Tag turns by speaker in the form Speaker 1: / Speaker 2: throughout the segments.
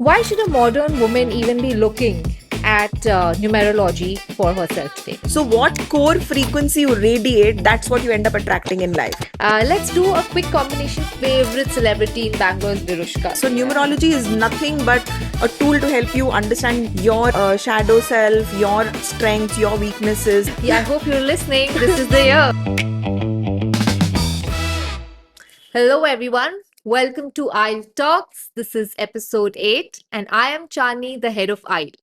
Speaker 1: Why should a modern woman even be looking at numerology for herself today?
Speaker 2: So, what core frequency you radiate, that's what you end up attracting in life.
Speaker 1: Let's do a quick combination. Favorite celebrity in Bangalore is Virushka.
Speaker 2: So, numerology is nothing but a tool to help you understand your shadow self, your strengths, your weaknesses.
Speaker 1: Yeah, I hope you're listening. This is the year. Hello, everyone. Welcome to IEL Talks. This is episode 8, and I am Chani, the head of IEL.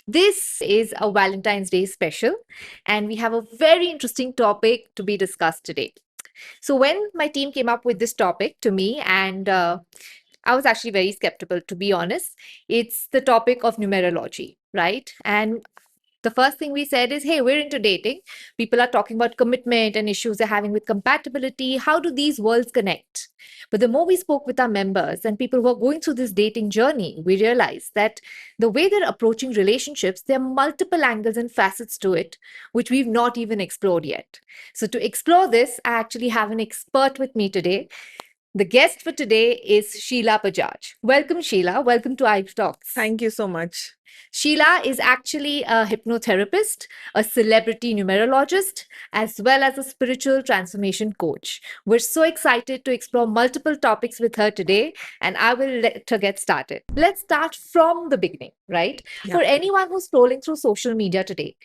Speaker 1: This is a Valentine's Day special, and we have a very interesting topic to be discussed today. So, when my team came up with this topic to me, and I was actually very skeptical, to be honest, it's the topic of numerology, right? And the first thing we said is, hey, we're into dating. People are talking about commitment and issues they're having with compatibility. How do these worlds connect? But the more we spoke with our members and people who are going through this dating journey, we realized that the way they're approaching relationships, there are multiple angles and facets to it, which we've not even explored yet. So, to explore this, I actually have an expert with me today. The guest for today is Sheila Bajaj. Welcome, Sheila. Welcome to IEL Talks.
Speaker 2: Thank you so much.
Speaker 1: Sheila is actually a hypnotherapist, a celebrity numerologist, as well as a spiritual transformation coach. We're so excited to explore multiple topics with her today, and I will let her get started. Let's start from the beginning, right?
Speaker 2: Yeah.
Speaker 1: For anyone who's scrolling through social media today,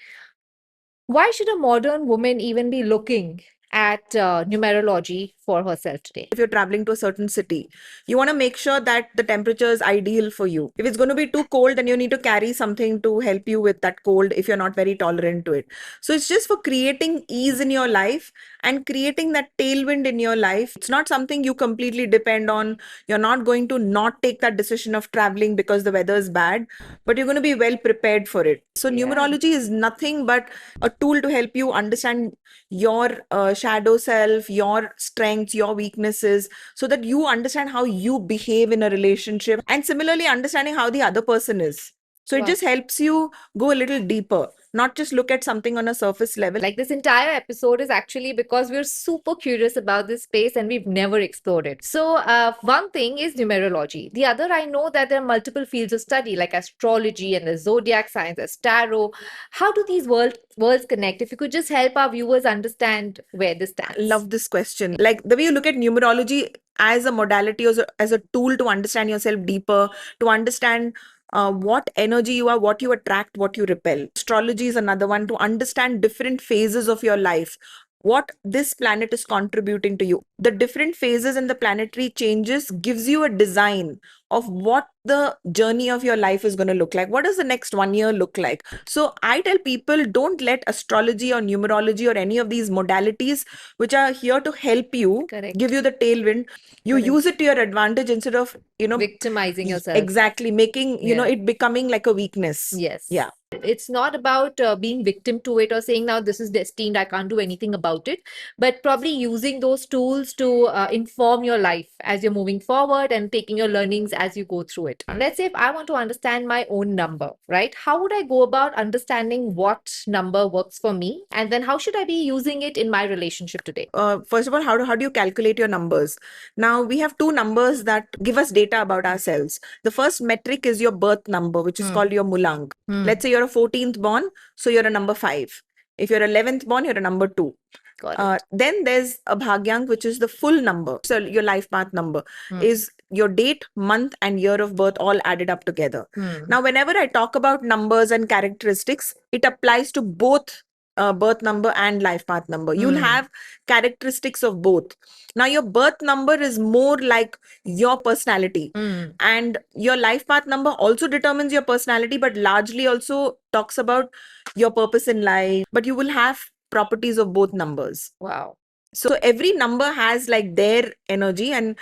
Speaker 1: why should a modern woman even be looking at numerology for herself today?
Speaker 2: If you're traveling to a certain city, you want to make sure that the temperature is ideal for you. If it's going to be too cold, then you need to carry something to help you with that cold if you're not very tolerant to it. So it's just for creating ease in your life and creating that tailwind in your life. It's not something you completely depend on. You're not going to not take that decision of traveling because the weather is bad, but you're going to be well prepared for it. So
Speaker 1: Yeah.
Speaker 2: numerology is nothing but a tool to help you understand your shadow self, your strengths, your weaknesses, so that you understand how you behave in a relationship, and similarly understanding how the other person is. So it
Speaker 1: Wow.
Speaker 2: just helps you go a little deeper, not just look at something on a surface level.
Speaker 1: Like, this entire episode is actually because we're super curious about this space and we've never explored it. So, one thing is numerology. The other, I know that there are multiple fields of study like astrology and the zodiac signs, as tarot. How do these worlds connect? If you could just help our viewers understand where this stands.
Speaker 2: Love this question. Like the way you look at numerology as a modality, as a tool to understand yourself deeper, to understand what energy you are, what you attract, what you repel. Astrology is another one to understand different phases of your life, what this planet is contributing to you. The different phases and the planetary changes gives you a design of what the journey of your life is going to look like. What does the next 1 year look like? So I tell people, don't let astrology or numerology or any of these modalities which are here to help you,
Speaker 1: Correct.
Speaker 2: give you the tailwind, you
Speaker 1: Correct.
Speaker 2: use it to your advantage instead of
Speaker 1: Victimizing yourself.
Speaker 2: exactly making
Speaker 1: Yeah.
Speaker 2: it becoming like a weakness.
Speaker 1: Yes.
Speaker 2: Yeah.
Speaker 1: It's not about being victim to it or saying, now this is destined, I can't do anything about it, but probably using those tools to inform your life as you're moving forward and taking your learnings as you go through it. Let's say if I want to understand my own number, right? How would I go about understanding what number works for me? And then how should I be using it in my relationship today?
Speaker 2: First of all, how do you calculate your numbers? Now, we have two numbers that give us data about ourselves. The first metric is your birth number, which is called your Mulang. Let's say you're a 14th born, so you're a number 5. If you're 11th born, you're a number 2.
Speaker 1: Got it.
Speaker 2: Then there's a Bhagyank, which is the full number. So your life path number is your date, month, and year of birth all added up together. Now, whenever I talk about numbers and characteristics, it applies to both birth number and life path number. You'll have characteristics of both. Now, your birth number is more like your personality, and your life path number also determines your personality, but largely also talks about your purpose in life. But you will have properties of both numbers.
Speaker 1: Wow.
Speaker 2: So every number has like their energy, and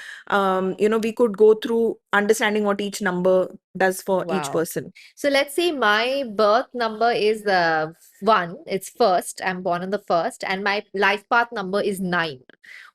Speaker 2: we could go through understanding what each number does for each
Speaker 1: Wow.
Speaker 2: person.
Speaker 1: So let's say my birth number is 1, it's first, I'm born on the first, and my life path number is 9.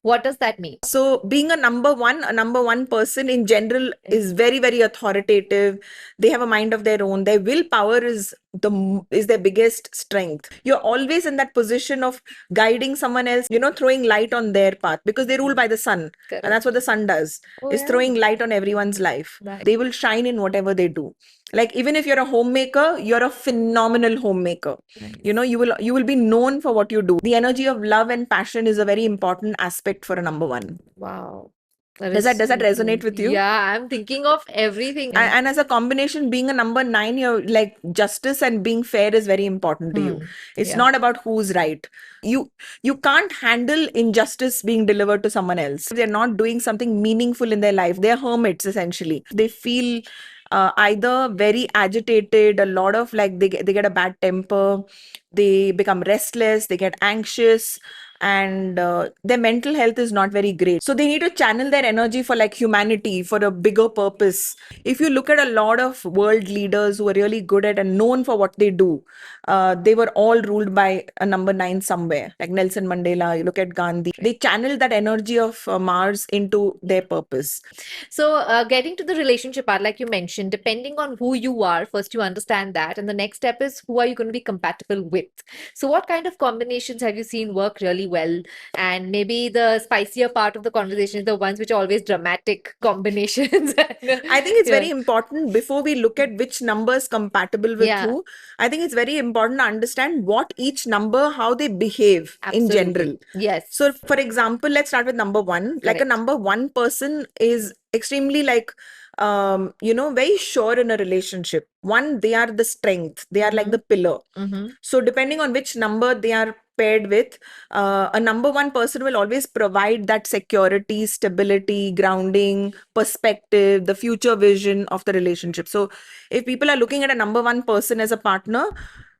Speaker 1: What does that mean?
Speaker 2: So being a number one person in general is very, very authoritative. They have a mind of their own. Their willpower is their biggest strength. You're always in that position of guiding someone else, throwing light on their path, because they rule by the sun.
Speaker 1: Correct.
Speaker 2: And that's what the sun does,
Speaker 1: Oh,
Speaker 2: is
Speaker 1: yeah.
Speaker 2: throwing light on everyone's life.
Speaker 1: Right.
Speaker 2: They will shine in whatever they do. Like, even if you're a homemaker, you're a phenomenal homemaker.
Speaker 1: Nice.
Speaker 2: You will be known for what you do. The energy of love and passion is a very important aspect for a number one.
Speaker 1: Wow.
Speaker 2: Does that resonate with you?
Speaker 1: Yeah, I'm thinking of everything.
Speaker 2: And as a combination, being a number 9, you're like, justice and being fair is very important to you. It's
Speaker 1: Yeah.
Speaker 2: not about who's right. You can't handle injustice being delivered to someone else. They're not doing something meaningful in their life. They're hermits, essentially. They feel either very agitated, a lot of, like, they get a bad temper, they become restless, they get anxious, and their mental health is not very great. So they need to channel their energy for, like, humanity, for a bigger purpose. If you look at a lot of world leaders who are really good at and known for what they do, they were all ruled by a number 9 somewhere. Like Nelson Mandela, you look at Gandhi, they channeled that energy of Mars into their purpose.
Speaker 1: So, getting to the relationship part, like you mentioned, depending on who you are, first you understand that, and the next step is who are you going to be compatible with. So, what kind of combinations have you seen work really well? And maybe the spicier part of the conversation is the ones which are always dramatic combinations.
Speaker 2: I think it's very important, before we look at which number is compatible with
Speaker 1: Yeah.
Speaker 2: who, I think it's very important to understand what each number, how they behave in
Speaker 1: Absolutely.
Speaker 2: general.
Speaker 1: Yes.
Speaker 2: So, for example, let's start with number 1. Like, a
Speaker 1: Correct.
Speaker 2: number 1 person is extremely, like, very sure in a relationship. One, they are the strength. They are like the pillar. So depending on which number they are paired with, a number 1 person will always provide that security, stability, grounding, perspective, the future vision of the relationship. So if people are looking at a number 1 person as a partner,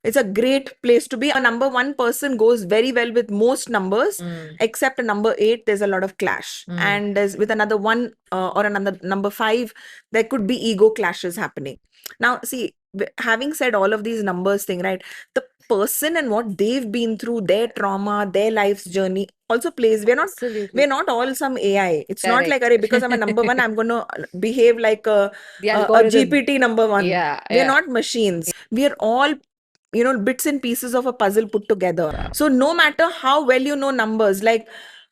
Speaker 2: it's a great place to be. A number 1 person goes very well with most numbers, except a number 8, there's a lot of clash. And there's, with another 1 or another number 5, there could be ego clashes happening. Now, see, having said all of these numbers thing, right? The person and what they've been through, their trauma, their life's journey also plays.
Speaker 1: Absolutely.
Speaker 2: We're not all some AI. It's not like,
Speaker 1: Correct.
Speaker 2: because I'm a number 1, I'm going to behave like a
Speaker 1: algorithm.
Speaker 2: GPT number 1.
Speaker 1: Yeah,
Speaker 2: We're
Speaker 1: yeah.
Speaker 2: not machines. We are all, bits and pieces of a puzzle put together. So no matter how well you know numbers, like,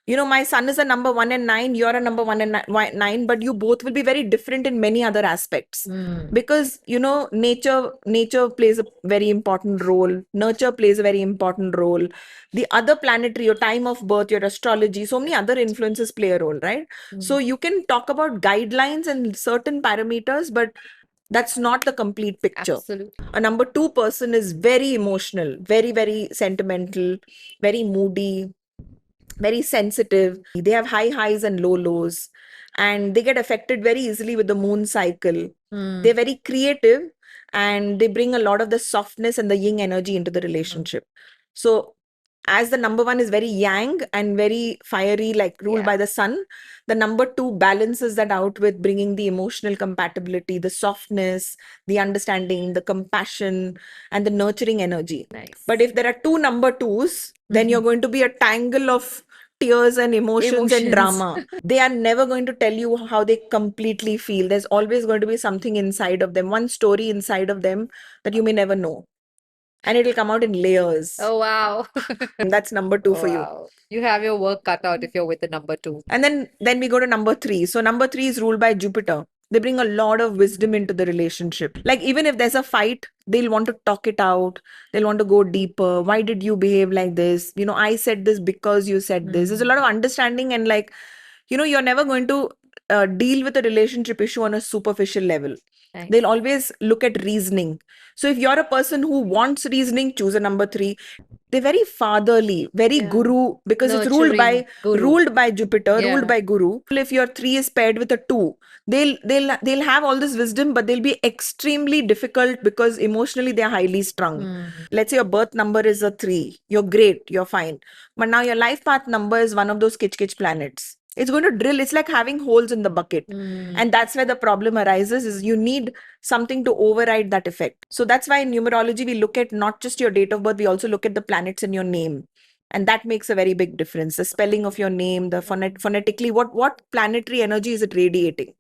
Speaker 2: my son is a number 1 and 9, you're a number 1 and 9, but you both will be very different in many other aspects. Because, nature plays a very important role. Nurture plays a very important role. The other planetary, your time of birth, your astrology, so many other influences play a role, right? So you can talk about guidelines and certain parameters, but that's not the complete picture.
Speaker 1: Absolutely.
Speaker 2: A number 2 person is very emotional, very, very sentimental, very moody, very sensitive. They have high highs and low lows, and they get affected very easily with the moon cycle. They're very creative, and they bring a lot of the softness and the yin energy into the relationship. So as the number 1 is very yang and very fiery, like ruled by the sun, the number 2 balances that out with bringing the emotional compatibility, the softness, the understanding, the compassion, and the nurturing energy.
Speaker 1: Nice.
Speaker 2: But if there are 2 number 2s, then you're going to be a tangle of tears and emotions and drama. They are never going to tell you how they completely feel. There's always going to be something inside of them, one story inside of them that you may never know. And it'll come out in layers.
Speaker 1: Oh, wow.
Speaker 2: And that's number 2 for you.
Speaker 1: Wow. You have your work cut out if you're with the number 2.
Speaker 2: And then we go to number 3. So number 3 is ruled by Jupiter. They bring a lot of wisdom into the relationship. Like, even if there's a fight, they'll want to talk it out. They'll want to go deeper. Why did you behave like this? I said this because you said this. There's a lot of understanding, and, like, you're never going to deal with a relationship issue on a superficial level.
Speaker 1: Nice.
Speaker 2: They'll always look at reasoning. So if you're a person who wants reasoning, choose a number 3. They're very fatherly, very guru, because it's ruled by Jupiter, ruled by Guru. If your 3 is paired with a 2, they'll have all this wisdom, but they'll be extremely difficult because emotionally they're highly strung. Let's say your birth number is a 3. You're great, you're fine. But now your life path number is one of those kitch planets. It's going to drill. It's like having holes in the bucket. And that's where the problem arises, is you need something to override that effect. So that's why in numerology, we look at not just your date of birth, we also look at the planets in your name. And that makes a very big difference. The spelling of your name, the phonetically, what planetary energy is it radiating?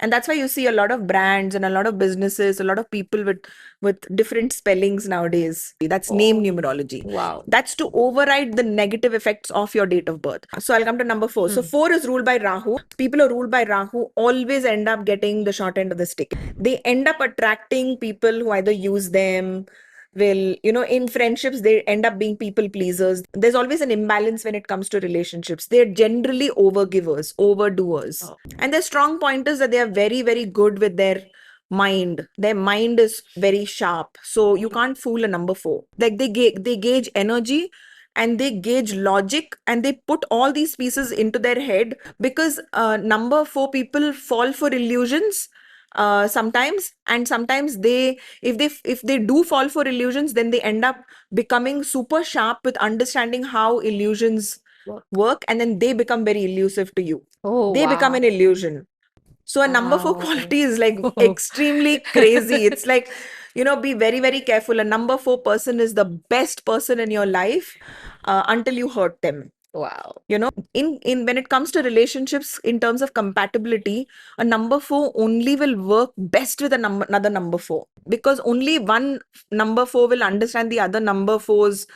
Speaker 2: And that's why you see a lot of brands and a lot of businesses, a lot of people with different spellings nowadays. That's name numerology.
Speaker 1: Wow.
Speaker 2: That's to override the negative effects of your date of birth. So I'll come to number 4. So 4 is ruled by Rahu. People who are ruled by Rahu always end up getting the short end of the stick. They end up attracting people who either use them, will, in friendships, they end up being people pleasers. There's always an imbalance when it comes to relationships. They're generally overgivers, overdoers. And their strong point is that they are very, very good with their mind. Their mind is very sharp. So you can't fool a number 4. Like they gauge energy and they gauge logic and they put all these pieces into their head, because number 4 people fall for illusions sometimes, and sometimes if they do fall for illusions, then they end up becoming super sharp with understanding how illusions work, and then they become very elusive to you. They become an illusion. So a number 4 quality is like extremely crazy. It's like, be very, very careful. A number 4 person is the best person in your life until you hurt them.
Speaker 1: Wow.
Speaker 2: In when it comes to relationships, in terms of compatibility, a number 4 only will work best with another number 4, because only one number 4 will understand the other number 4's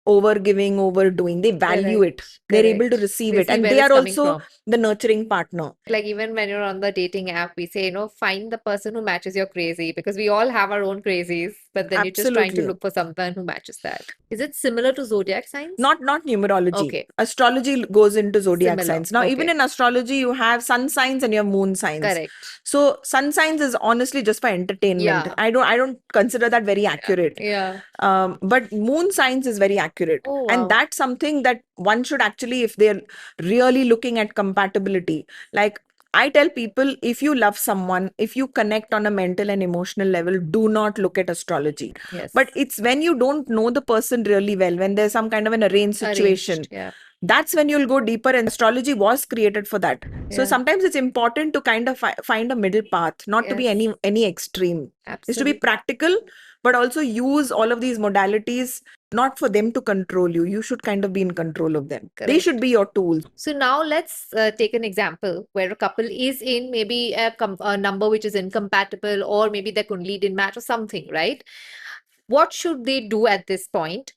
Speaker 2: overgiving, overdoing. They value it. They're able to receive it. And they are also the nurturing partner.
Speaker 1: Like even when you're on the dating app, we say, find the person who matches your crazy, because we all have our own crazies, but then you're just trying to look for someone who matches that. Is it similar to zodiac signs?
Speaker 2: Not numerology.
Speaker 1: Okay.
Speaker 2: Astrology goes into zodiac signs. Now, even in astrology, you have sun signs and you have moon signs.
Speaker 1: Correct.
Speaker 2: So sun signs is honestly just for entertainment. Yeah. I don't consider that very accurate.
Speaker 1: Yeah.
Speaker 2: But moon signs is very accurate.
Speaker 1: Oh, wow.
Speaker 2: And that's something that one should actually, if they're really looking at compatibility, like I tell people, if you love someone, if you connect on a mental and emotional level, do not look at astrology.
Speaker 1: Yes.
Speaker 2: But it's when you don't know the person really well, when there's some kind of an arranged situation, that's when you'll go deeper, and astrology was created for that. So sometimes it's important to kind of find a middle path, not to be any extreme.
Speaker 1: Absolutely.
Speaker 2: It's to be practical, but also use all of these modalities, not for them to control you. You should kind of be in control of them.
Speaker 1: Correct.
Speaker 2: They should be your tools.
Speaker 1: So now let's take an example where a couple is in maybe a number which is incompatible, or maybe their kundali didn't match or something, right? What should they do at this point?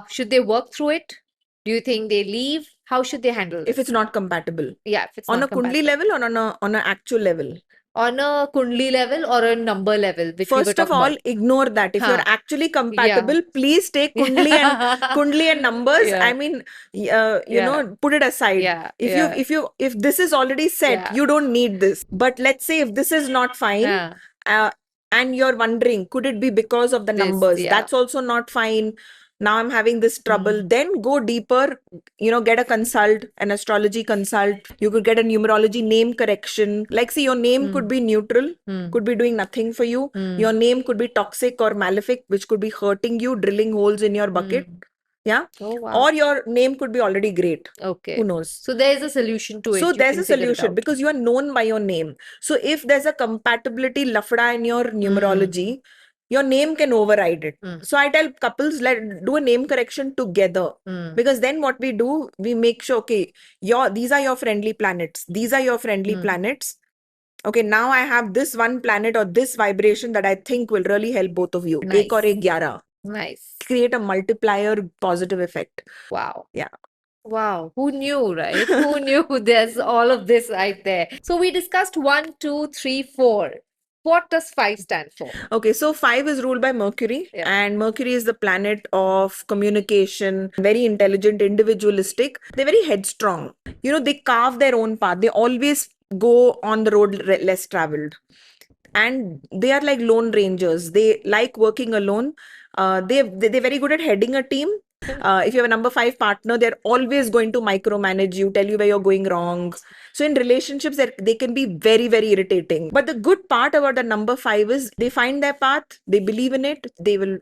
Speaker 1: Should they work through it? Do you think they leave? How should they handle this?
Speaker 2: If it's not compatible.
Speaker 1: Yeah, if it's
Speaker 2: on
Speaker 1: not
Speaker 2: a kundali level or on an actual level?
Speaker 1: On a kundli level or a number level?
Speaker 2: First of all, ignore that. If you're actually compatible, please take kundli and numbers. I mean, put it aside. If this is already set, you don't need this. But let's say if this is not fine, and you're wondering, could it be because of the numbers? That's also not fine. Now I'm having this trouble. Then go deeper, get a consult, an astrology consult. You could get a numerology name correction. Like, see, your name could be neutral, could be doing nothing for you. Your name could be toxic or malefic, which could be hurting you, drilling holes in your bucket. Yeah.
Speaker 1: Oh, wow.
Speaker 2: Or your name could be already great.
Speaker 1: Okay.
Speaker 2: Who knows?
Speaker 1: So there's a solution to it.
Speaker 2: So there's a solution, because you are known by your name. So if there's a compatibility lafda in your numerology, your name can override it. So I tell couples, do a name correction together, because then what we do, we make sure, okay, these are your friendly planets. These are your friendly planets. Okay, now I have this one planet or this vibration that I think will really help both of you.
Speaker 1: Nice.
Speaker 2: 1 or 11.
Speaker 1: Nice.
Speaker 2: Create a multiplier positive effect.
Speaker 1: Wow.
Speaker 2: Yeah.
Speaker 1: Wow. Who knew, right? Who knew there's all of this right there? So we discussed 1, 2, 3, 4. What does 5 stand for?
Speaker 2: Okay, so 5 is ruled by Mercury, and Mercury is the planet of communication, very intelligent, individualistic. They're very headstrong. They carve their own path. They always go on the road less traveled. And they are like lone rangers. They like working alone. They're very good at heading a team. If you have a number 5 partner, they're always going to micromanage you, tell you where you're going wrong. So in relationships, they can be very, very irritating. But the good part about the number 5 is they find their path, they believe in it, they will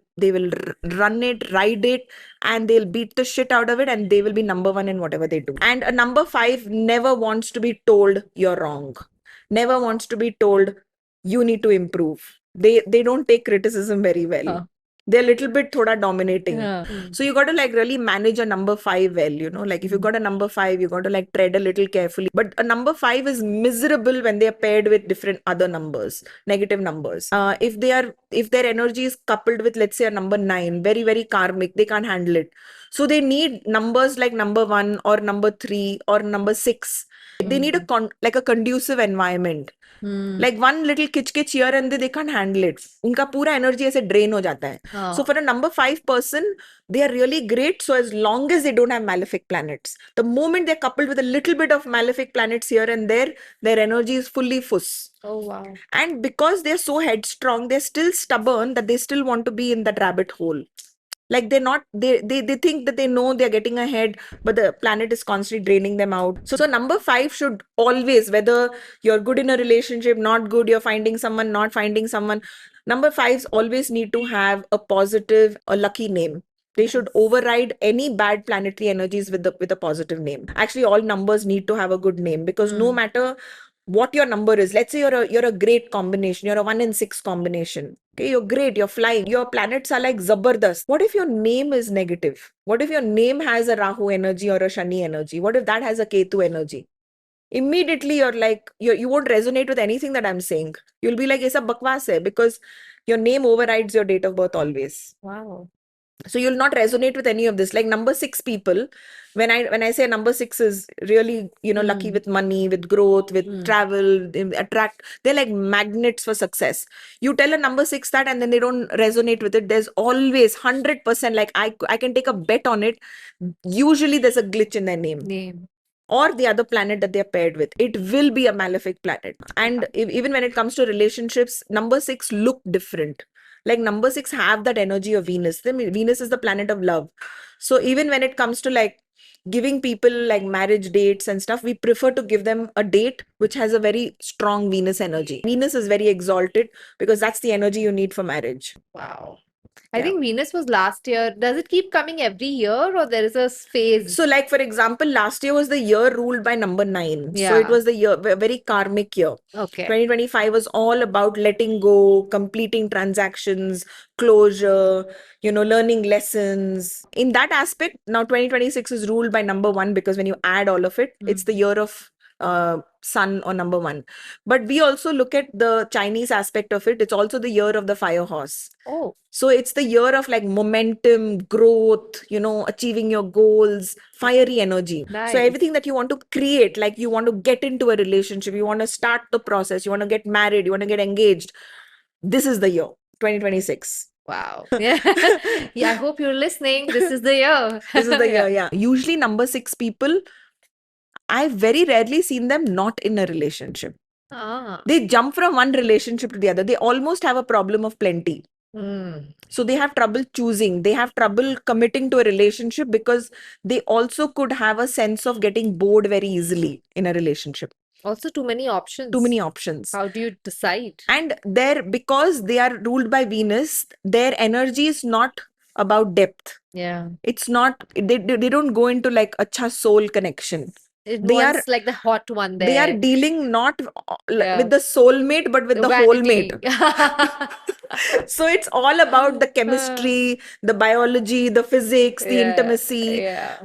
Speaker 2: run it, ride it, and they'll beat the shit out of it, and they will be number 1 in whatever they do. And a number 5 never wants to be told you're wrong. Never wants to be told you need to improve. They don't take criticism very well. They're a little bit thoda dominating.
Speaker 1: Yeah.
Speaker 2: So you got to like really manage a number 5 well, like if you got a number 5, you got to like tread a little carefully. But a number 5 is miserable when they are paired with different other numbers, negative numbers. If their energy is coupled with, let's say, a number 9, very, very karmic, they can't handle it. So they need numbers like number 1 or number 3 or number 6. They need a conducive environment. Like one little kitch here and there, they can't handle it. उनका पूरा energy ऐसे drain हो जाता है. So for a number 5 person, they are really great. So as long as they don't have malefic planets, the moment they're coupled with a little bit of malefic planets here and there, their energy is fully fuss.
Speaker 1: Oh, wow.
Speaker 2: And because they're so headstrong, they're still stubborn that they still want to be in that rabbit hole. Like they think that they know they're getting ahead, but the planet is constantly draining them out. So number 5 should always, whether you're good in a relationship, not good, you're finding someone, not finding someone, number 5s always need to have a positive, a lucky name. They should override any bad planetary energies with a positive name. Actually, all numbers need to have a good name, because no matter what your number is, let's say you're a great combination, you're a 1 in 6 combination. Okay, you're great, you're flying, your planets are like Zabardast. What if your name is negative? What if your name has a Rahu energy or a Shani energy? What if that has a Ketu energy? Immediately you're like, you won't resonate with anything that I'm saying. You'll be like, "Aisa bakwas hai," because your name overrides your date of birth always.
Speaker 1: Wow.
Speaker 2: So you'll not resonate with any of this. Like number 6 people, when I say number 6 is really, lucky with money, with growth, with travel, they attract, they're like magnets for success. You tell a number 6 that and then they don't resonate with it, there's always 100%, like I can take a bet on it. Usually there's a glitch in their name. Or the other planet that they're paired with. It will be a malefic planet. And even when it comes to relationships, number 6 look different. Like number 6 have that energy of Venus. Venus is the planet of love. So even when it comes to like giving people like marriage dates and stuff, we prefer to give them a date which has a very strong Venus energy. Venus is very exalted because that's the energy you need for marriage.
Speaker 1: Wow. I think Venus was last year. Does it keep coming every year, or there is a phase?
Speaker 2: So like, for example, last year was the year ruled by number 9. So it was the year, very karmic year.
Speaker 1: Okay.
Speaker 2: 2025 was all about letting go, completing transactions, closure, learning lessons. In that aspect, now 2026 is ruled by number 1, because when you add all of it, it's the year of sun or number 1. But we also look at the Chinese aspect of it. It's also the year of the fire horse.
Speaker 1: Oh.
Speaker 2: So it's the year of like momentum, growth, achieving your goals, fiery energy.
Speaker 1: Nice.
Speaker 2: So everything that you want to create, like you want to get into a relationship, you want to start the process, you want to get married, you want to get engaged. This is the year, 2026.
Speaker 1: Wow. Yeah. Yeah, I hope you're listening. This is the year.
Speaker 2: This is the year, yeah. Usually number 6 people, I've very rarely seen them not in a relationship. They jump from one relationship to the other. They almost have a problem of plenty. So they have trouble choosing. They have trouble committing to a relationship because they also could have a sense of getting bored very easily in a relationship.
Speaker 1: Also, too many options.
Speaker 2: Too many options.
Speaker 1: How do you decide?
Speaker 2: And because they are ruled by Venus, their energy is not about depth.
Speaker 1: Yeah.
Speaker 2: It's not, they don't go into like acha soul connection.
Speaker 1: They are like the hot one there.
Speaker 2: They are dealing not with the soulmate, but with the whole mate. So it's all about the chemistry, the biology, the physics, the intimacy,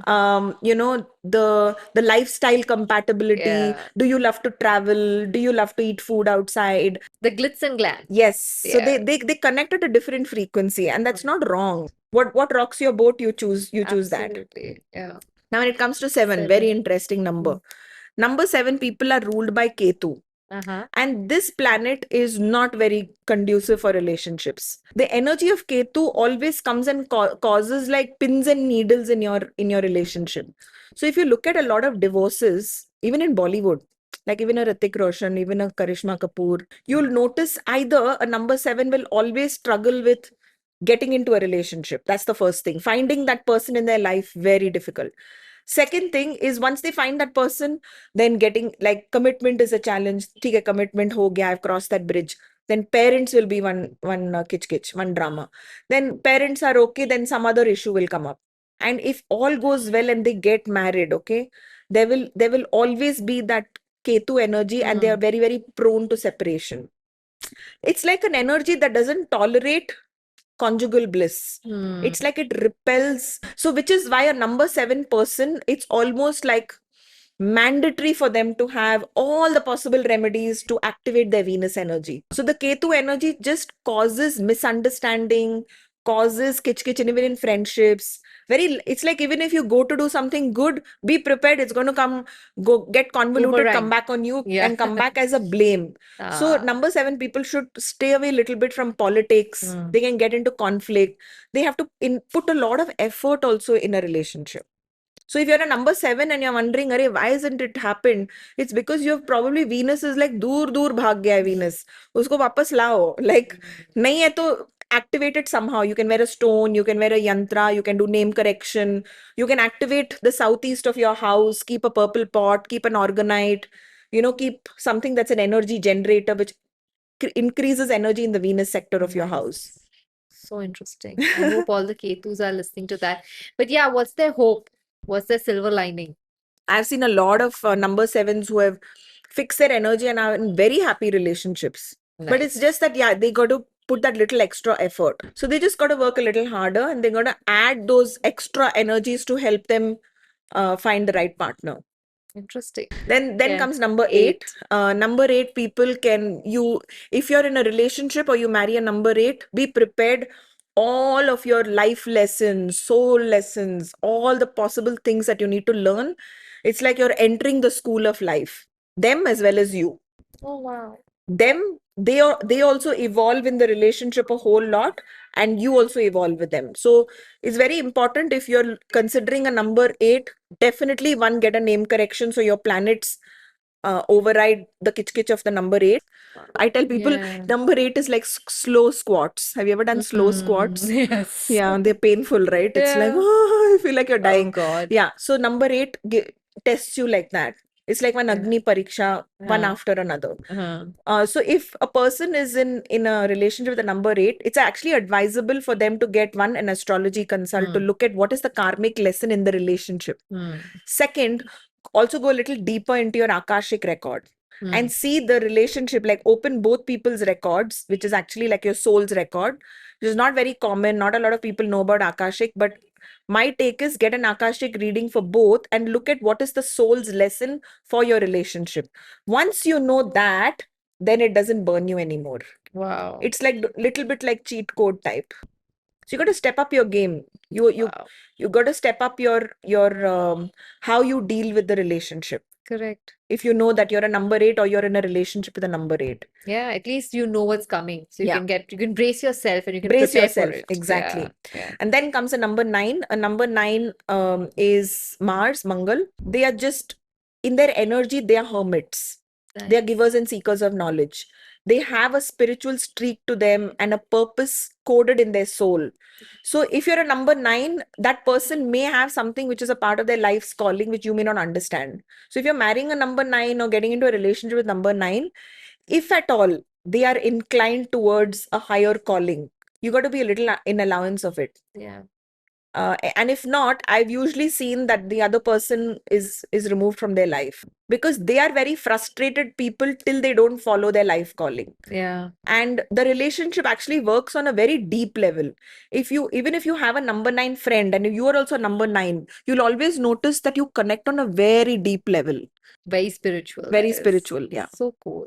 Speaker 2: the lifestyle compatibility. Do you love to travel? Do you love to eat food outside?
Speaker 1: The glitz and glam.
Speaker 2: Yes. So they connect at a different frequency, and that's not wrong. What rocks your boat, you choose that.
Speaker 1: Absolutely. Yeah.
Speaker 2: Now, when it comes to 7, very interesting number. Number 7 people are ruled by Ketu. And this planet is not very conducive for relationships. The energy of Ketu always comes and causes like pins and needles in your relationship. So if you look at a lot of divorces, even in Bollywood, like even a Hrithik Roshan, even a Karishma Kapoor, you'll notice either a number 7 will always struggle with getting into a relationship. That's the first thing. Finding that person in their life, very difficult. Second thing is, once they find that person, then getting like commitment is a challenge. Okay, commitment ho gaya, I've crossed that bridge. Then parents will be one kitch, one drama. Then parents are okay, then some other issue will come up. And if all goes well and they get married, okay, there will always be that Ketu energy, and they are very, very prone to separation. It's like an energy that doesn't tolerate conjugal bliss. It's like it repels. So, which is why a number 7 person, it's almost like mandatory for them to have all the possible remedies to activate their Venus energy. So, the Ketu energy just causes misunderstanding, causes kitch even in friendships. It's like even if you go to do something good, be prepared. It's going to go get convoluted, come
Speaker 1: Boomerang.
Speaker 2: back on you,
Speaker 1: Yeah.
Speaker 2: and come back as a blame. So,
Speaker 1: Ah.
Speaker 2: number 7 people should stay away a little bit from politics. They can get into conflict. They have to put a lot of effort also in a relationship. So if you're a number 7 and you're wondering, Arey, why hasn't it happened? It's because you've probably Venus is like dur bhag gaya hai Venus. Usko wapas lao. Like, nahi hai to activate it somehow. You can wear a stone, you can wear a yantra, you can do name correction, you can activate the southeast of your house, keep a purple pot, keep an orgonite, keep something that's an energy generator which increases energy in the Venus sector of your house.
Speaker 1: So interesting. I hope all the Ketus are listening to that. But yeah, what's their hope? What's their silver lining?
Speaker 2: I've seen a lot of number 7s who have fixed their energy and are in very happy relationships. But it's
Speaker 1: Nice.
Speaker 2: just that, yeah, they got to put that little extra effort. So they just got to work a little harder and they're going to add those extra energies to help them find the right partner.
Speaker 1: Interesting.
Speaker 2: Then
Speaker 1: Yeah.
Speaker 2: comes number 8. Number 8 people if you're in a relationship or you marry a number 8, be prepared. All of your life lessons, soul lessons, all the possible things that you need to learn. It's like you're entering the school of life, them as well as you.
Speaker 1: Oh wow.
Speaker 2: They also evolve in the relationship a whole lot, and you also evolve with them. So it's very important if you're considering a number 8, definitely one, get a name correction so your planets override the kitch of the number 8. I tell people
Speaker 1: Yeah.
Speaker 2: number 8 is like slow squats. Have you ever done slow squats?
Speaker 1: Yes.
Speaker 2: Yeah, they're painful, right? It's like,
Speaker 1: Yeah.
Speaker 2: oh, I feel like you're
Speaker 1: Oh
Speaker 2: dying.
Speaker 1: God.
Speaker 2: Yeah, so number 8 tests you like that. It's like one
Speaker 1: Yeah.
Speaker 2: Agni Pariksha, one
Speaker 1: Uh-huh.
Speaker 2: after another.
Speaker 1: Uh-huh.
Speaker 2: So if a person is in a relationship with a number 8, it's actually advisable for them to get an astrology consult to look at what is the karmic lesson in the relationship. Second, also go a little deeper into your Akashic record and see the relationship, like open both people's records, which is actually like your soul's record, which is not very common. Not a lot of people know about Akashic, but my take is get an Akashic reading for both and look at what is the soul's lesson for your relationship. Once you know that, then it doesn't burn you anymore.
Speaker 1: Wow.
Speaker 2: It's like little bit like cheat code type. So you got to step up your game. You got to step up your how you deal with the relationship.
Speaker 1: Correct.
Speaker 2: If you know that you're a number 8 or you're in a relationship with a number 8.
Speaker 1: Yeah, at least you know what's coming. So you
Speaker 2: Yeah.
Speaker 1: you can brace yourself and you can
Speaker 2: Brace
Speaker 1: prepare for
Speaker 2: yourself.
Speaker 1: it.
Speaker 2: Exactly.
Speaker 1: Yeah. Yeah.
Speaker 2: And then comes a number 9. A number 9 is Mars, Mangal. They are just, in their energy, they are hermits. They are
Speaker 1: Nice.
Speaker 2: givers and seekers of knowledge. They have a spiritual streak to them and a purpose coded in their soul. So if you're a number 9, that person may have something which is a part of their life's calling, which you may not understand. So if you're marrying a number 9 or getting into a relationship with number 9, if at all they are inclined towards a higher calling, you got to be a little in allowance of it.
Speaker 1: Yeah.
Speaker 2: And if not, I've usually seen that the other person is removed from their life because they are very frustrated people till they don't follow their life calling.
Speaker 1: Yeah.
Speaker 2: And the relationship actually works on a very deep level. Even if you have a number 9 friend and you are also number 9, you'll always notice that you connect on a very deep level.
Speaker 1: Very spiritual.
Speaker 2: Very
Speaker 1: that is.
Speaker 2: spiritual, yeah.
Speaker 1: So cool.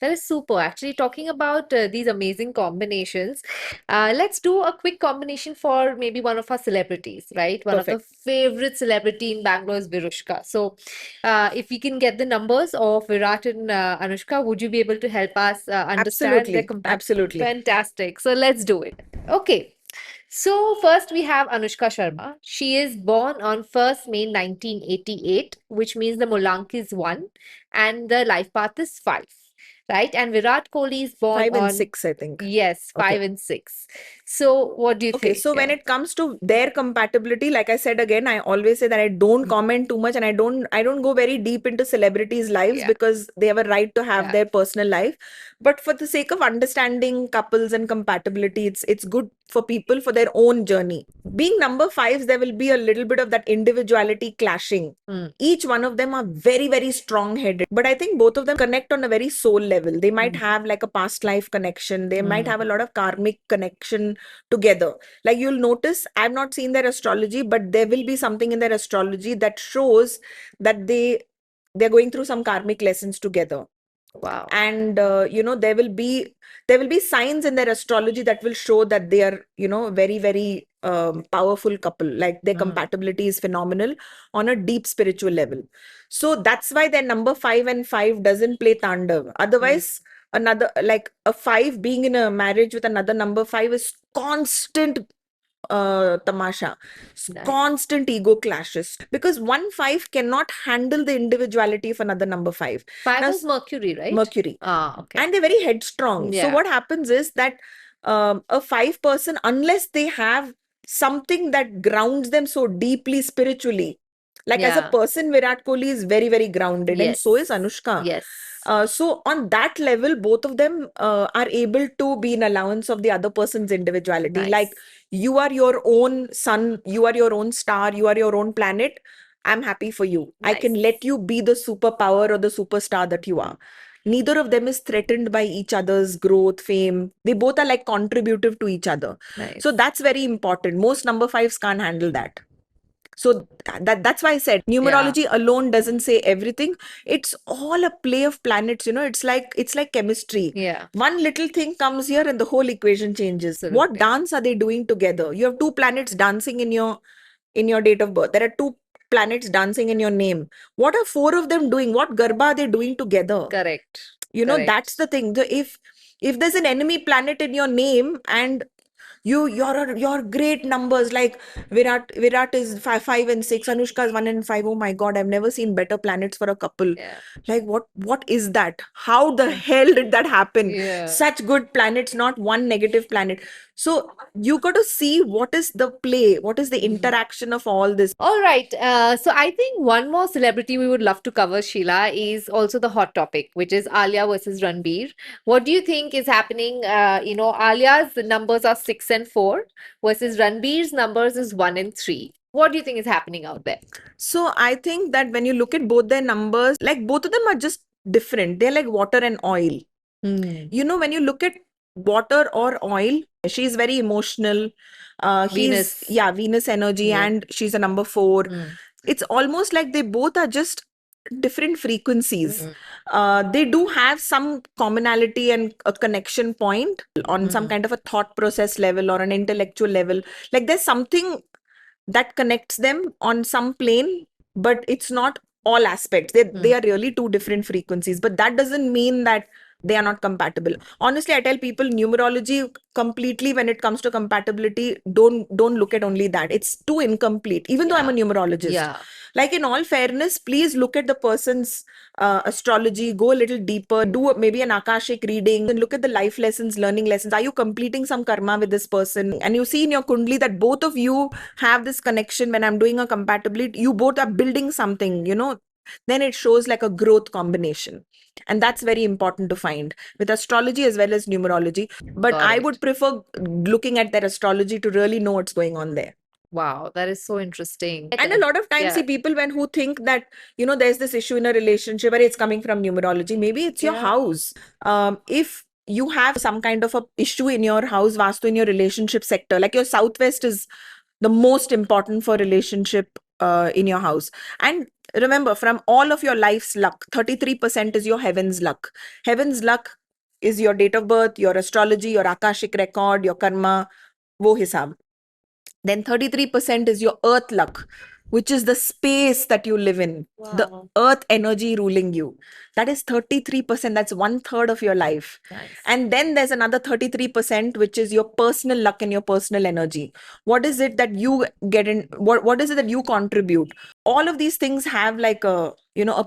Speaker 1: That is super. Actually, talking about these amazing combinations, let's do a quick combination for maybe one of our celebrities, right? One of the favorite celebrity in Bangalore is Virushka. So, if we can get the numbers of Virat and Anushka, would you be able to help us understand their
Speaker 2: Absolutely.
Speaker 1: Fantastic. So let's do it. Okay. So first we have Anushka Sharma. She is born on 1st May 1988, which means the Mulank is 1 and the life path is 5. Right? And Virat Kohli is born
Speaker 2: 5 and
Speaker 1: on
Speaker 2: 6, I think.
Speaker 1: Yes, 5
Speaker 2: Okay.
Speaker 1: and 6. So what do you
Speaker 2: Okay,
Speaker 1: think?
Speaker 2: so when
Speaker 1: Yeah.
Speaker 2: it comes to their compatibility, like I said again, I always say that I don't comment too much and I don't go very deep into celebrities' lives
Speaker 1: Yeah.
Speaker 2: because they have a right to have
Speaker 1: Yeah.
Speaker 2: their personal life. But for the sake of understanding couples and compatibility, it's good for people for their own journey. Being number 5s, there will be a little bit of that individuality clashing. Each one of them are very, very strong-headed. But I think both of them connect on a very soul level. level. They might
Speaker 1: Mm.
Speaker 2: have like a past life connection. They might have a
Speaker 1: Mm.
Speaker 2: lot of karmic connection together. Like you'll notice, I've not seen their astrology, but there will be something in their astrology that shows that they're going through some karmic lessons together.
Speaker 1: Wow.
Speaker 2: And there will be signs in their astrology that will show that they are very, very powerful couple. Like their
Speaker 1: Mm.
Speaker 2: compatibility is phenomenal on a deep spiritual level. So that's why their number 5 and 5 doesn't play tandav. Otherwise, another, like a 5 being in a marriage with another number 5 is constant tamasha,
Speaker 1: Nice.
Speaker 2: constant ego clashes, because 1 5 cannot handle the individuality of another number 5.
Speaker 1: 5
Speaker 2: Now,
Speaker 1: was Mercury, right?
Speaker 2: Mercury.
Speaker 1: Okay.
Speaker 2: And they're very headstrong. So
Speaker 1: Yeah.
Speaker 2: what happens is that a 5 person, unless they have something that grounds them so deeply spiritually, like as a
Speaker 1: Yeah.
Speaker 2: person, Virat Kohli is very, very grounded, and so is
Speaker 1: Yes.
Speaker 2: Anushka.
Speaker 1: Yes.
Speaker 2: So on that level, both of them are able to be in allowance of the other person's individuality.
Speaker 1: Nice.
Speaker 2: Like you are your own sun, you are your own star, you are your own planet. I'm happy for you. I can
Speaker 1: Nice.
Speaker 2: let you be the superpower or the superstar that you are. Neither of them is threatened by each other's growth, fame. They both are like contributive to each other.
Speaker 1: Nice.
Speaker 2: So that's very important. Most number 5s can't handle that. So that's why I said numerology alone doesn't say everything. It's all a play of planets. It's like chemistry.
Speaker 1: Yeah.
Speaker 2: One little thing comes here and the whole equation changes. What
Speaker 1: Absolutely.
Speaker 2: dance are they doing together? You have two planets dancing in your date of birth. There are two planets dancing in your name. What are 4 of them doing? What garba are they doing together?
Speaker 1: Correct.
Speaker 2: That's
Speaker 1: Correct.
Speaker 2: the thing. If there's an enemy planet in your name and your great numbers, like Virat is 5 and 6, Anushka is 1 and 5. Oh my God, I've never seen better planets for a couple.
Speaker 1: Yeah.
Speaker 2: Like what is that? How the hell did that happen?
Speaker 1: Yeah.
Speaker 2: Such good planets, not one negative planet. So you got to see what is the play, what is the interaction of all this.
Speaker 1: All right. So I think one more celebrity we would love to cover, Sheila, is also the hot topic, which is Alia versus Ranbir. What do you think is happening? Alia's numbers are 6 and 4 versus Ranbir's numbers is 1 and 3. What do you think is happening out there?
Speaker 2: So I think that when you look at both their numbers, like both of them are just different. They're like water and oil. When you look at water or oil, she's very emotional.
Speaker 1: Venus.
Speaker 2: Venus energy,
Speaker 1: Yeah.
Speaker 2: and she's a number 4. It's almost like they both are just different frequencies. They do have some commonality and a connection point on some kind of a thought process level or an intellectual level. Like there's something that connects them on some plane, but it's not all aspects. They are really two different frequencies, but that doesn't mean that they are not compatible. Honestly, I tell people numerology completely, when it comes to compatibility, don't look at only that. It's too incomplete, even though I'm a numerologist.
Speaker 1: Yeah.
Speaker 2: Like in all fairness, please look at the person's astrology, go a little deeper, do maybe an Akashic reading, and look at the life lessons, learning lessons. Are you completing some karma with this person? And you see in your kundli that both of you have this connection. When I'm doing a compatibility, you both are building something, then it shows like a growth combination. And that's very important to find with astrology as well as numerology. But
Speaker 1: Got
Speaker 2: I
Speaker 1: it.
Speaker 2: would prefer looking at their astrology to really know what's going on there.
Speaker 1: Wow, that is so interesting.
Speaker 2: And a lot of times, see people who think that, there's this issue in a relationship and it's coming from numerology. Maybe it's your house. If you have some kind of a issue in your house, Vastu, in your relationship sector, like your southwest is the most important for relationship in your house. And remember, from all of your life's luck, 33% is your heaven's luck. Heaven's luck is your date of birth, your astrology, your Akashic record, your karma, wo hisab. Then 33% is your earth luck, which is the space that you live in, the earth energy ruling you. That is 33%. That's 1/3 of your life.
Speaker 1: Nice.
Speaker 2: And then there's another 33%, which is your personal luck and your personal energy. What is it that you get in? What is it that you contribute? All of these things have like a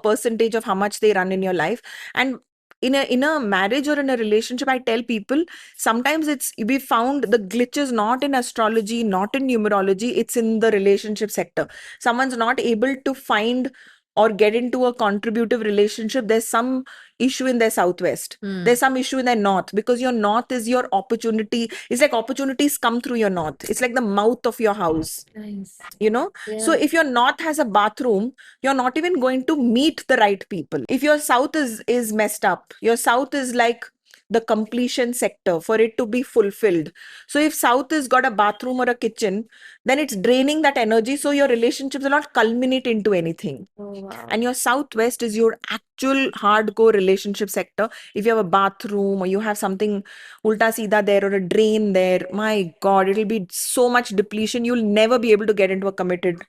Speaker 2: percentage of how much they run in your life. And in a marriage or in a relationship, I tell people sometimes we found the glitch is not in astrology, not in numerology, it's in the relationship sector. Someone's not able to find or get into a contributive relationship. There's some issue in their southwest.
Speaker 1: Hmm.
Speaker 2: There's some issue in their north, because your north is your opportunity. It's like opportunities come through your north. It's like the mouth of your house,
Speaker 1: Nice.
Speaker 2: you know. So
Speaker 1: Yeah.
Speaker 2: if your north has a bathroom, you're not even going to meet the right people. If your south is messed up, your south is like the completion sector for it to be fulfilled. So if south has got a bathroom or a kitchen, then it's draining that energy, so your relationships will not culminate into anything.
Speaker 1: Oh, wow.
Speaker 2: And your southwest is your actual hardcore relationship sector. If you have a bathroom or you have something ulta seedha there or a drain there, my god, it'll be so much depletion. You'll never be able to get into a committed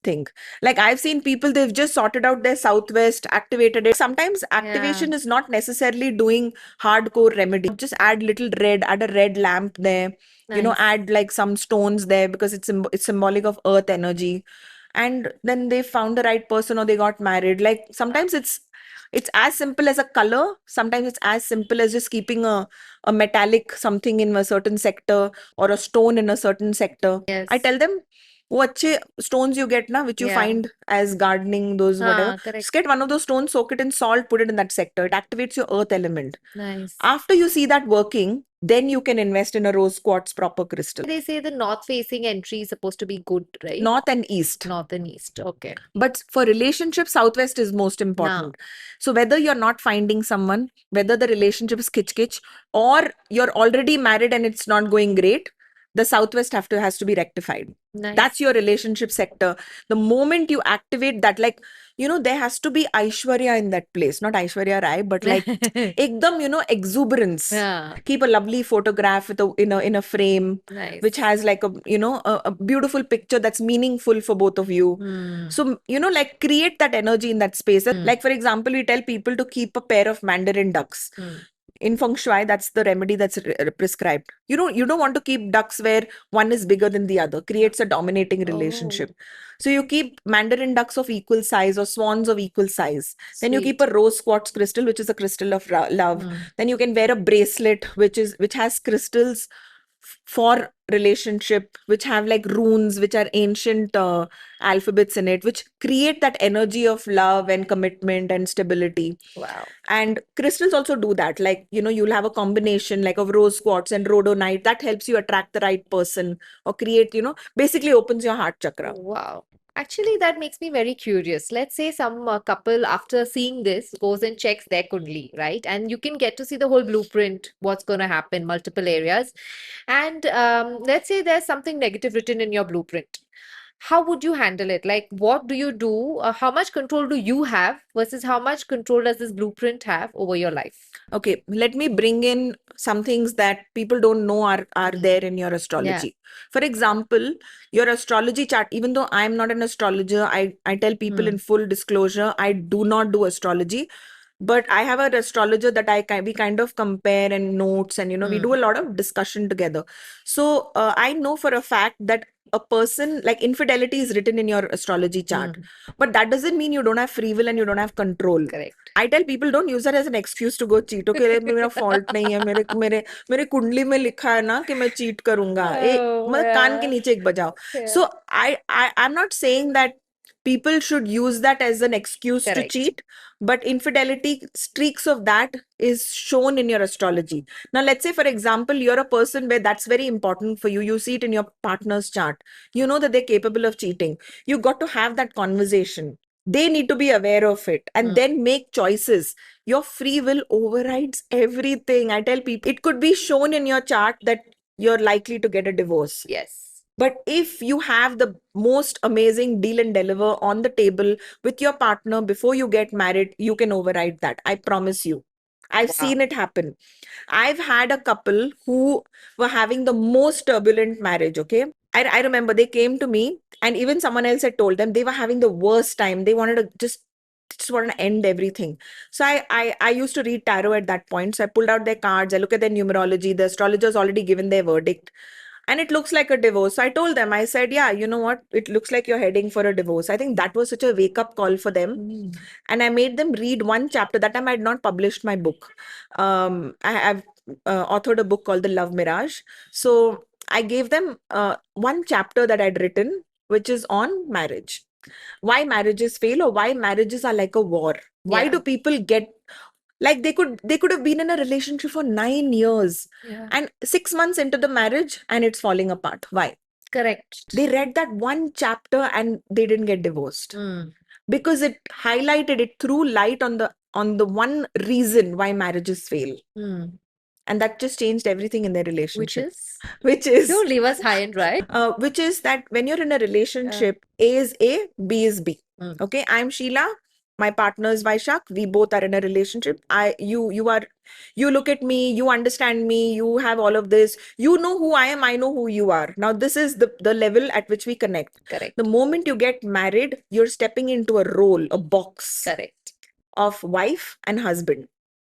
Speaker 2: thing. Like I've seen people, they've just sorted out their southwest, activated it. Sometimes activation is not necessarily doing hardcore remedy. Just add little red, add a red lamp there, you know,
Speaker 1: Nice.
Speaker 2: add like some stones there, because it's symbolic of earth energy. And then they found the right person or they got married. Like sometimes it's as simple as a color. Sometimes it's as simple as just keeping a metallic something in a certain sector or a stone in a certain sector. I
Speaker 1: Yes.
Speaker 2: tell them, वो अच्छे stones you get na, which you
Speaker 1: Yeah.
Speaker 2: find as gardening, those whatever.
Speaker 1: Correct.
Speaker 2: Just get one of those stones, soak it in salt, put it in that sector. It activates your earth element.
Speaker 1: Nice.
Speaker 2: After you see that working, then you can invest in a rose quartz proper crystal.
Speaker 1: They say the north facing entry is supposed to be good, right?
Speaker 2: North and east.
Speaker 1: North and east. Okay.
Speaker 2: But for relationships, southwest is most important. So whether you're not finding someone, whether the relationship is kitch, or you're already married and it's not going great, the southwest has to be rectified.
Speaker 1: Nice.
Speaker 2: That's your relationship sector. The moment you activate that, like, you know, there has to be Aishwarya in that place. Not Aishwarya Rai, but like ekdam, you know, exuberance.
Speaker 1: Yeah.
Speaker 2: Keep a lovely photograph with in a frame,
Speaker 1: Nice.
Speaker 2: which has like a, you know, a beautiful picture that's meaningful for both of you.
Speaker 1: Hmm.
Speaker 2: So, you know, like create that energy in that space.
Speaker 1: Hmm.
Speaker 2: Like, for example, we tell people to keep a pair of Mandarin ducks.
Speaker 1: Hmm.
Speaker 2: In feng shui, that's the remedy that's prescribed. You don't want to keep ducks where one is bigger than the other. Creates a dominating relationship. So you keep Mandarin ducks of equal size or swans of equal size. Then you keep a rose quartz crystal, which is a crystal of love. Then you can wear a bracelet which has crystals for relationship, which have like runes, which are ancient alphabets in it, which create that energy of love and commitment and stability.
Speaker 1: Wow.
Speaker 2: And crystals also do that. Like, you know, you'll have a combination like of rose quartz and rhodonite that helps you attract the right person or create, you know, basically opens your heart chakra.
Speaker 1: Wow. Actually, that makes me very curious. Let's say some couple, after seeing this, goes and checks their kundli, right? And you can get to see the whole blueprint, what's going to happen, multiple areas. And let's say there's something negative written in your blueprint. How would you handle it? Like, what do you do? How much control do you have versus how much control does this blueprint have over your life?
Speaker 2: Okay, let me bring in some things that people don't know are there in your astrology. For example, your astrology chart, even though I'm not an astrologer, I tell people in full disclosure, I do not do astrology. But I have an astrologer that we kind of compare and notes, and, you know, we do a lot of discussion together. So I know for a fact that a person, like, infidelity is written in your astrology chart, but that doesn't mean you don't have free will and you don't have control.
Speaker 1: Correct.
Speaker 2: I tell people, don't use that as an excuse to go cheat. Okay, मेरा fault नहीं है, मेरे कुंडली में लिखा है ना कि मैं cheat करूंगा. मतलब कान के नीचे एक बजाओ. So I'm not saying that people should use that as an excuse to cheat, but infidelity, streaks of that is shown in your astrology. Now, let's say, for example, you're a person where that's very important for you. You see it in your partner's chart. You know that they're capable of cheating. You got to have that conversation. They need to be aware of it and then make choices. Your free will overrides everything. I tell people, it could be shown in your chart that you're likely to get a divorce.
Speaker 1: Yes.
Speaker 2: But if you have the most amazing deal and deliver on the table with your partner before you get married, you can override that. I promise you. I've seen it happen. I've had a couple who were having the most turbulent marriage, okay? I remember they came to me, and even someone else had told them they were having the worst time. They wanted to just wanted to end everything. So I used to read tarot at that point. So I pulled out their cards, I look at their numerology, the astrologer's already given their verdict. And it looks like a divorce. So I told them, I said, yeah, you know what? It looks like you're heading for a divorce. I think that was such a wake-up call for them. And I made them read one chapter. That time I had not published my book. I have authored a book called The Love Mirage. So I gave them one chapter that I'd written, which is on marriage. Why marriages fail, or why marriages are like a war. Why do people get Like they could have been in a relationship for 9 years
Speaker 1: Yeah.
Speaker 2: and 6 months into the marriage and it's falling apart. Why?
Speaker 1: Correct.
Speaker 2: They read that one chapter and they didn't get divorced
Speaker 1: Mm.
Speaker 2: because it highlighted, it threw light on the one reason why marriages fail.
Speaker 1: Mm.
Speaker 2: And that just changed everything in their
Speaker 1: Which
Speaker 2: relationship.
Speaker 1: is?
Speaker 2: Which is
Speaker 1: Don't leave us high and dry.
Speaker 2: which is that when you're in a relationship, A is A, B is B.
Speaker 1: Mm.
Speaker 2: Okay, I'm Sheila, my partner is Vaishak. We both are in a relationship. You look at me, you understand me, you have all of this. You know who I am, I know who you are. Now this is the level at which we connect.
Speaker 1: Correct.
Speaker 2: The moment you get married, you're stepping into a role, a box
Speaker 1: Correct.
Speaker 2: of wife and husband.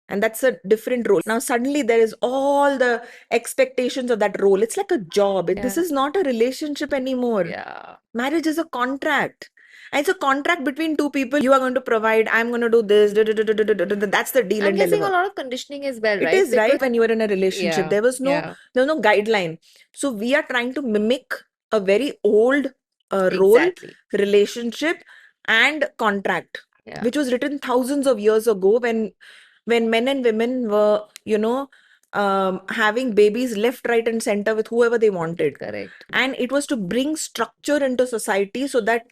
Speaker 2: And that's a different role. Now, suddenly there is all the expectations of that role. It's like a job. This
Speaker 1: Yeah.
Speaker 2: is not a relationship anymore.
Speaker 1: Yeah.
Speaker 2: Marriage is a contract. And it's a contract between two people. You are going to provide, I'm going to do this. That's the deal
Speaker 1: I'm
Speaker 2: and
Speaker 1: guessing a
Speaker 2: deliver.
Speaker 1: lot of conditioning as well,
Speaker 2: It
Speaker 1: right?
Speaker 2: is right
Speaker 1: Because
Speaker 2: when you are in a relationship.
Speaker 1: yeah,
Speaker 2: There was
Speaker 1: yeah,
Speaker 2: no guideline. So we are trying to mimic a very old role,
Speaker 1: exactly.
Speaker 2: relationship, and contract,
Speaker 1: Yeah,
Speaker 2: which was written thousands of years ago when men and women were, having babies left, right, and center with whoever they wanted.
Speaker 1: correct.
Speaker 2: And it was to bring structure into society so that,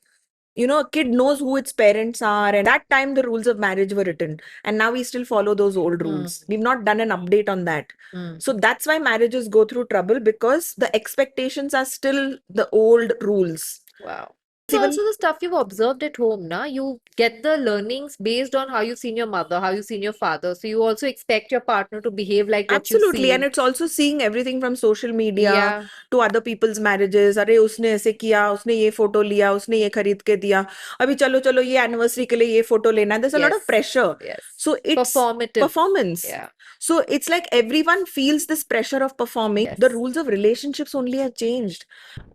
Speaker 2: a kid knows who its parents are. And that time, the rules of marriage were written. And now we still follow those old rules. We've not done an update on that.
Speaker 1: Mm.
Speaker 2: So that's why marriages go through trouble, because the expectations are still the old rules.
Speaker 1: Wow. It's
Speaker 2: Even
Speaker 1: also the stuff you've observed at home, na? You get the learnings based on how you've seen your mother, how you've seen your father. So you also expect your partner to behave like what you've
Speaker 2: absolutely, and
Speaker 1: seen.
Speaker 2: it's also seeing everything from social media
Speaker 1: Yeah,
Speaker 2: to other people's marriages. अरे उसने ऐसे किया, उसने ये photo लिया, उसने ये खरीद के दिया, अभी चलो चलो ये एनिवर्सरी के लिए ये फोटो लेना है. There's a lot of
Speaker 1: yes,
Speaker 2: pressure.
Speaker 1: yes.
Speaker 2: So it's
Speaker 1: Performative.
Speaker 2: performance.
Speaker 1: Yeah,
Speaker 2: So it's like everyone feels this pressure of performing.
Speaker 1: yes.
Speaker 2: The rules of relationships only have changed.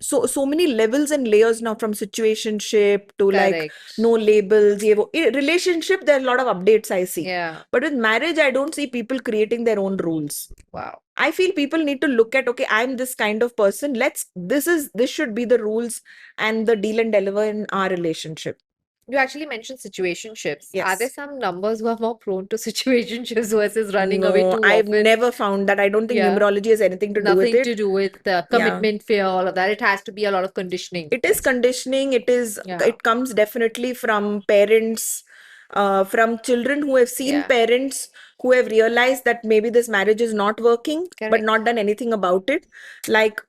Speaker 2: So many levels and layers now, from situationship to like
Speaker 1: Correct.
Speaker 2: no labels. ये वो. In relationship, there are a lot of updates I see.
Speaker 1: Yeah,
Speaker 2: But with marriage, I don't see people creating their own rules.
Speaker 1: wow.
Speaker 2: I feel people need to look at, okay, I'm this kind of person. This should be the rules and the deal and deliver in our relationship.
Speaker 1: You actually mentioned situationships. Are there
Speaker 2: Yes.
Speaker 1: some numbers who are more prone to situationships versus running away
Speaker 2: No,
Speaker 1: too
Speaker 2: I've
Speaker 1: often?
Speaker 2: never found that. I don't think
Speaker 1: Yeah.
Speaker 2: numerology has anything to do with
Speaker 1: Nothing
Speaker 2: it.
Speaker 1: to do with commitment, fear, all of that. It has to be a lot of conditioning.
Speaker 2: It is conditioning.
Speaker 1: Yeah.
Speaker 2: It comes definitely from parents, from children who have seen
Speaker 1: Yeah.
Speaker 2: parents who have realized that maybe this marriage is not working, but
Speaker 1: Correct.
Speaker 2: not done anything about it. Like,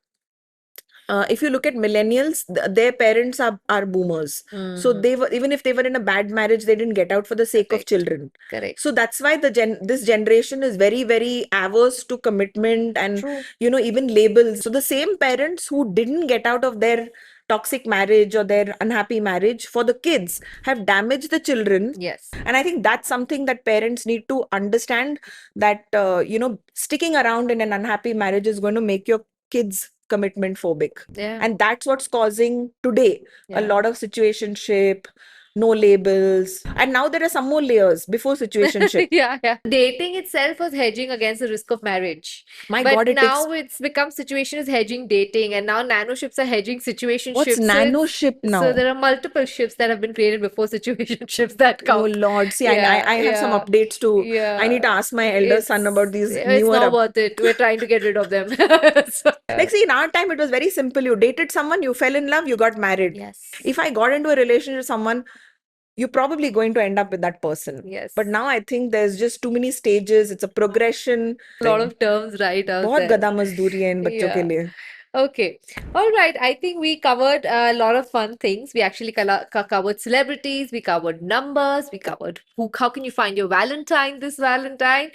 Speaker 2: if you look at millennials, their parents are boomers. So
Speaker 1: Mm,
Speaker 2: they were, even if they were in a bad marriage, they didn't get out for the sake of
Speaker 1: Correct.
Speaker 2: children.
Speaker 1: correct.
Speaker 2: So that's why this generation is very, very averse to commitment and,
Speaker 1: True.
Speaker 2: even labels. So the same parents who didn't get out of their toxic marriage or their unhappy marriage for the kids have damaged the children.
Speaker 1: Yes.
Speaker 2: And I think that's something that parents need to understand, that, sticking around in an unhappy marriage is going to make your kids commitment phobic.
Speaker 1: Yeah.
Speaker 2: And that's what's causing today a
Speaker 1: Yeah.
Speaker 2: lot of situationship, no labels. And now there are some more layers before situationship.
Speaker 1: Yeah, yeah. Dating itself was hedging against the risk of marriage.
Speaker 2: My
Speaker 1: But
Speaker 2: God, it takes.
Speaker 1: now it's become situation is hedging dating, and now nanoships are hedging situationships.
Speaker 2: What's
Speaker 1: So it's-
Speaker 2: nanoship
Speaker 1: So
Speaker 2: now?
Speaker 1: there are multiple ships that have been created before situationships that
Speaker 2: Oh
Speaker 1: count.
Speaker 2: Lord, see,
Speaker 1: Yeah,
Speaker 2: I have some
Speaker 1: yeah,
Speaker 2: updates too. I
Speaker 1: yeah.
Speaker 2: need to ask my elder son about these
Speaker 1: It's
Speaker 2: newer
Speaker 1: not worth it. We're trying to get rid of them. So-
Speaker 2: Like, see, in our time, it was very simple. You dated someone, you fell in love, you got married.
Speaker 1: Yes.
Speaker 2: If I got into a relationship with someone, you're probably going to end up with that person.
Speaker 1: Yes.
Speaker 2: But now I think there's just too many stages. It's a progression.
Speaker 1: A lot of terms right out
Speaker 2: बहुत
Speaker 1: there.
Speaker 2: गधा मजदूरी है इन बच्चों के
Speaker 1: Yeah.
Speaker 2: लिए.
Speaker 1: Okay. All right. I think we covered a lot of fun things. We actually covered celebrities, we covered numbers, we covered how can you find your Valentine this Valentine.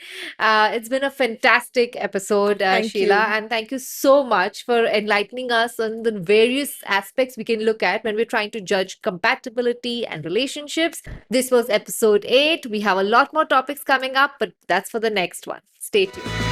Speaker 1: It's been a fantastic episode,
Speaker 2: Thank
Speaker 1: Sheila,
Speaker 2: you.
Speaker 1: and thank you so much for enlightening us on the various aspects we can look at when we're trying to judge compatibility and relationships. This was episode 8. We have a lot more topics coming up, but that's for the next one. Stay tuned.